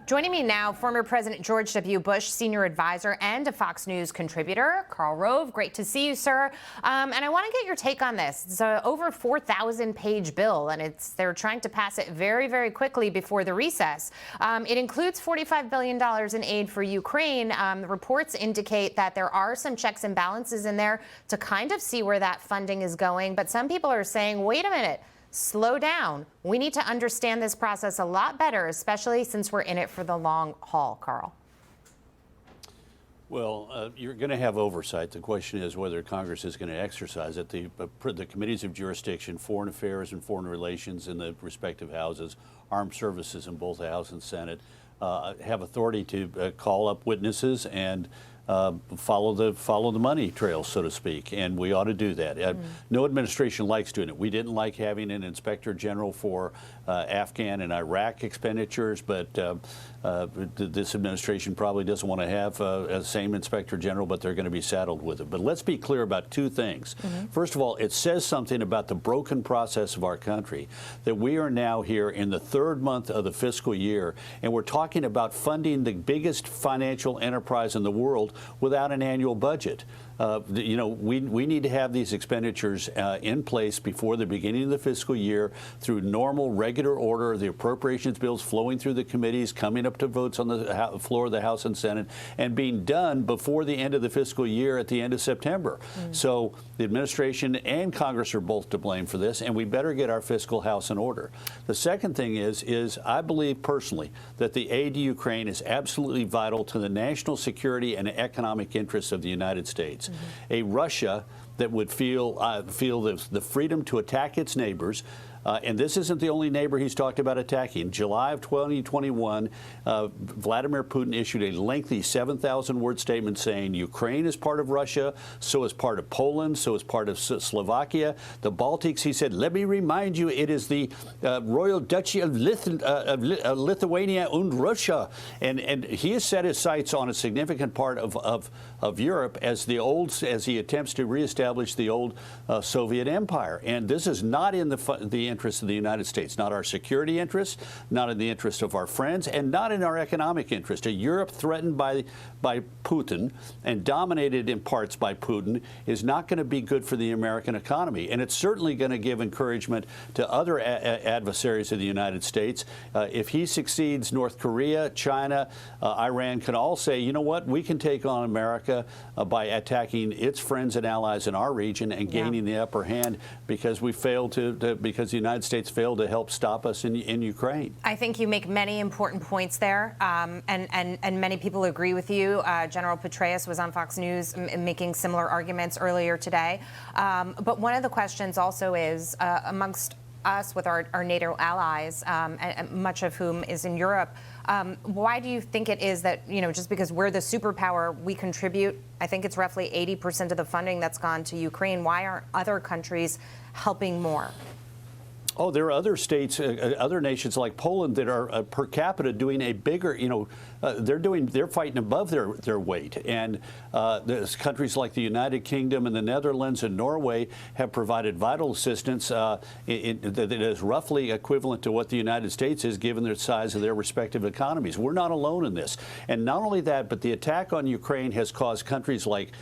Joining me now, former President George W. Bush, senior advisor and a Fox News contributor, Karl Rove. Great to see you, sir. And I want to get your take on this. It's an over 4,000-page bill, and they're trying to pass it very, very quickly before the recess. It includes $45 billion in aid for Ukraine. Reports indicate that there are some checks and balances in there to kind of see where that funding is going. But some people are saying, wait a minute. Slow down. We need to understand this process a lot better, especially since we're in it for the long haul, Karl. Well, you're going to have oversight. The question is whether Congress is going to exercise it. The committees of jurisdiction, foreign affairs and foreign relations in the respective houses, armed services in both the House and Senate, have authority to call up witnesses and follow the money trail, so to speak, and we ought to do that. No administration likes doing it. We didn't like having an inspector general for Afghan and Iraq expenditures, but this administration probably doesn't want to have a same inspector general, but they're going to be saddled with it. But let's be clear about two things. First of all, it says something about the broken process of our country, that we are now here in the third month of the fiscal year, and we're talking about funding the biggest financial enterprise in the world without an annual budget. We need to have these expenditures in place before the beginning of the fiscal year through normal, regular order, the appropriations bills flowing through the committees, coming up to votes on the floor of the House and Senate, and being done before the end of the fiscal year at the end of September. So the administration and Congress are both to blame for this, and we better get our fiscal house in order. The second thing is I believe personally that the aid to Ukraine is absolutely vital to the national security and economic interests of the United States. A Russia that would feel the freedom to attack its neighbors. And this isn't the only neighbor he's talked about attacking. In July of 2021, Vladimir Putin issued a lengthy 7,000-word statement saying Ukraine is part of Russia, so is part of Poland, so is part of Slovakia. The Baltics, he said, let me remind you, it is the Royal Duchy of Lithuania and Russia. And he has set his sights on a significant part of Europe as he attempts to reestablish the old Soviet Empire. And this is not in the interest of the United States, not our security interests, not in the interest of our friends, and not in our economic interest. A Europe threatened by Putin and dominated in parts by Putin is not going to be good for the American economy. And it's certainly going to give encouragement to other adversaries of the United States. If he succeeds, North Korea, China, Iran can all say, you know what, we can take on America by attacking its friends and allies in our region and gaining the upper hand because we failed because the United States failed to help stop us in Ukraine. I think you make many important points there, and many people agree with you. General Petraeus was on Fox News making similar arguments earlier today. But one of the questions also is, amongst us with our NATO allies, and much of whom is in Europe, why do you think it is that, just because we're the superpower, we contribute, I think it's roughly 80% of the funding that's gone to Ukraine. Why aren't other countries helping more? Oh, there are other states, other nations like Poland that are per capita doing a bigger, they're fighting above their weight. And there's countries like the United Kingdom and the Netherlands and Norway have provided vital assistance that is roughly equivalent to what the United States is given the size of their respective economies. We're not alone in this. And not only that, but the attack on Ukraine has caused countries like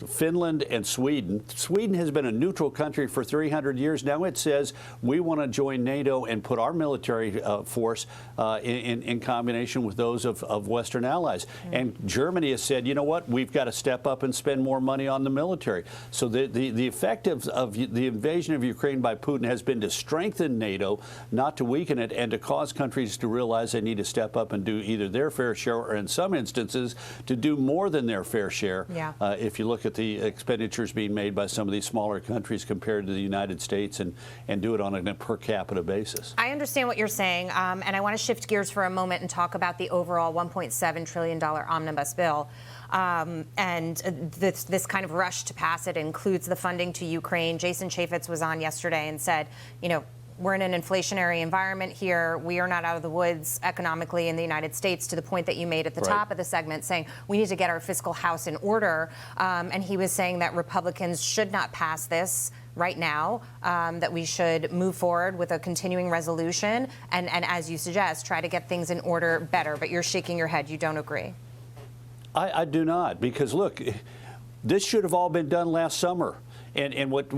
Finland and Sweden. Sweden has been a neutral country for 300 years. Now it says we want to join NATO and put our military force in combination with those of Western allies. And Germany has said, you know what, we've got to step up and spend more money on the military. So the effect of the invasion of Ukraine by Putin has been to strengthen NATO, not to weaken it, and to cause countries to realize they need to step up and do either their fair share or, in some instances, to do more than their fair share. If you look at the expenditures being made by some of these smaller countries compared to the United States and do it on a per capita basis. I understand what you're saying, and I want to shift gears for a moment and talk about the overall $1.7 trillion omnibus bill. And this kind of rush to pass it includes the funding to Ukraine. Jason Chaffetz was on yesterday and said, we're in an inflationary environment here. We are not out of the woods economically in the United States, to the point that you made at the top of the segment, saying we need to get our fiscal house in order. And he was saying that Republicans should not pass this right now, that we should move forward with a continuing resolution and as you suggest, try to get things in order better. But you're shaking your head. You don't agree. I do not, because look, this should have all been done last summer. And what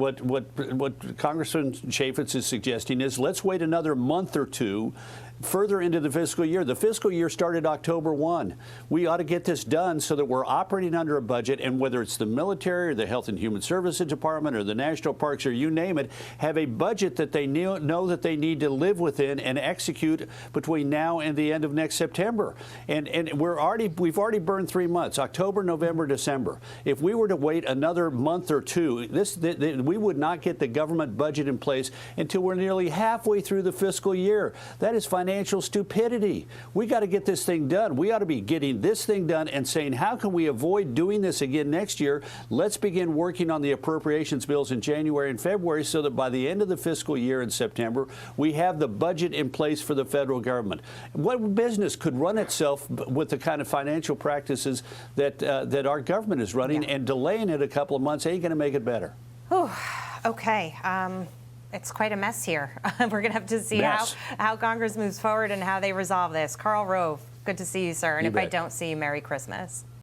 Congressman Chaffetz is suggesting is let's wait another month or two further into the fiscal year. The fiscal year started October 1. We ought to get this done so that we're operating under a budget, and whether it's the military or the Health and Human Services Department or the national parks or you name it, have a budget that they know that they need to live within and execute between now and the end of next September. And we've already burned 3 months, October, November, December. If we were to wait another month or two, we would not get the government budget in place until we're nearly halfway through the fiscal year. That is financial stupidity. We got to get this thing done. We ought to be getting this thing done and saying, how can we avoid doing this again next year? Let's begin working on the appropriations bills in January and February so that by the end of the fiscal year in September, we have the budget in place for the federal government. What business could run itself with the kind of financial practices that our government is running, and delaying it a couple of months ain't going to make it better. Whew. Okay. It's quite a mess here. We're going to have to see how Congress moves forward and how they resolve this. Karl Rove, good to see you, sir. And if I don't see you, Merry Christmas.